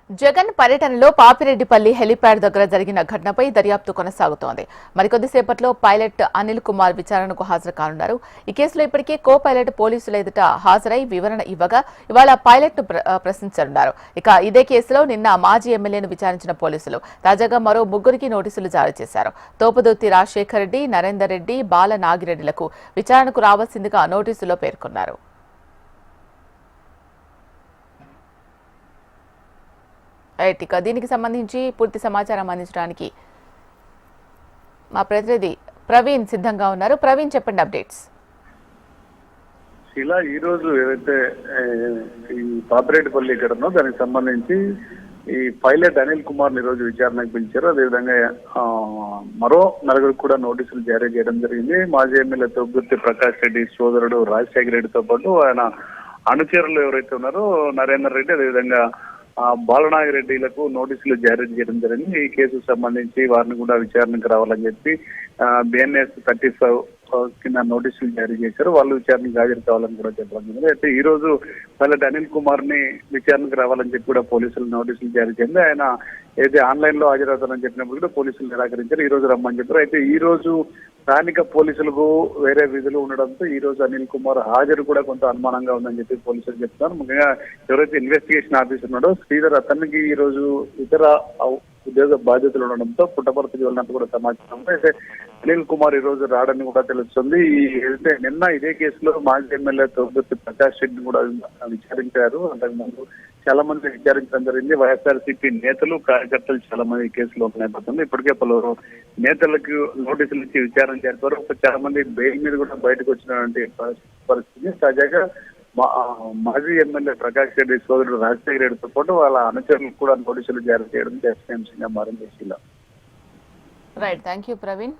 జగన్ పర్యటనలో పాపిరెడ్డిపల్లి హెలిప్యాడ్ దగ్గర జరిగిన ఘటనపై దర్యాప్తు కొనసాగుతోంది. మరికొద్దిసేపట్లో పైలట్ అనిల్ కుమార్ విచారణకు హాజరు కానున్నారు. ఈ కేసులో ఇప్పటికే కో పైలట్ పోలీసుల ఎదుట హాజరై వివరణ ఇవ్వగా ఇవాళ పైలట్ ను ప్రశ్నించనున్నారు. ఇక ఇదే కేసులో నిన్న మాజీ ఎమ్మెల్యేను విచారించిన పోలీసులు తాజాగా మరో ముగ్గురికి నోటీసులు జారీ చేశారు. తోపుదుర్తి రాజశేఖర్ రెడ్డి, నరేందర్ రెడ్డి, బాల నాగిరెడ్డిలకు విచారణకు రావాల్సిందిగా నోటీసులో పేర్కొన్నారు. ఇక దీనికి సంబంధించి పూర్తి సమాచారం అందించడానికి మా ప్రతినిధి ప్రవీణ్ సిద్ధంగా ఉన్నారు. ప్రవీణ్, చెప్పండి అప్డేట్స్. ఇలా ఈ రోజు ఏదైతే ఈ పాపిరెడ్డిపల్లి ఘటనో దానికి సంబంధించి ఈ పైలట్ అనిల్ కుమార్ ని రోజు విచారణకు పిలిచారు. అదేవిధంగా మరో నలుగురికి కూడా నోటీసులు జారీ చేయడం జరిగింది. మాజీ ఎమ్మెల్యే తొగ్గుర్తి ప్రకాష్ రెడ్డి సోదరుడు రాజశేఖర రెడ్డితో పాటు ఆయన అనుచరులు ఎవరైతే ఉన్నారో నరేందర్ రెడ్డి, అదేవిధంగా బాలనాగిరెడ్డిలకు నోటీసులు జారీ చేయడం జరిగింది. ఈ కేసుకు సంబంధించి వారిని కూడా విచారణకు రావాలని చెప్పి బిఎన్ఎస్ 35 కింద నోటీసులు జారీ చేశారు. వాళ్ళు విచారణకు హాజరు కావాలని కూడా చెప్పడం జరిగింది. అయితే ఈ రోజు పైలట్ అనిల్ కుమార్ ని విచారణకు రావాలని చెప్పి కూడా పోలీసులు నోటీసులు జారీ చేసింది. ఆయన అయితే ఆన్లైన్ లో హాజరవుతారని చెప్పినప్పుడు కూడా పోలీసులు నిరాకరించారు. ఈ రోజు రమ్మని చెప్పారు. అయితే ఈ రోజు స్థానిక పోలీసులకు వేరే విధులు ఉండడంతో ఈ రోజు అనిల్ కుమార్ హాజరు కూడా కొంత అనుమానంగా ఉందని చెప్పి పోలీసులు చెప్తున్నారు. ముఖ్యంగా ఎవరైతే ఇన్వెస్టిగేషన్ ఆఫీసర్ ఉన్నాడో శ్రీధర్, అతనికి ఈ రోజు ఇతర ఉద్యోగ బాధ్యతలు ఉండడంతో పుట్టపర్తికి వెళ్ళినట్టు కూడా సమాచారం. అయితే అనిల్ కుమార్ ఈ రోజు రావడానికి కూడా తెలుస్తుంది. అయితే నిన్న ఇదే కేసులో మాజీ ఎమ్మెల్యే తొగ్గుర్తి ప్రకాష్ రెడ్డిని కూడా విచారించారు. అంతకుముందు చాలా మంది విచారించడం జరిగింది. వైఎస్ఆర్సీపీ నేతలు, కార్యకర్తలు చాలా మంది ఈ కేసులో నేపథ్యంలో ఇప్పటికే పలువురు నేతలకు నోటీసులు ఇచ్చి విచారణ జరిపారు. చాలా మంది బెయిల్ మీద కూడా బయటకు వచ్చినటువంటి పరిస్థితి. తాజాగా మాజీ ఎమ్మెల్యే ప్రకాష్ రెడ్డి సోదరుడు రాజశేఖర రెడ్డితో పాటు వాళ్ళ అనుచరులకు కూడా నోటీసులు జారీ చేయడం చర్చనీయాంశంగా మారింది. Right, thank you Praveen.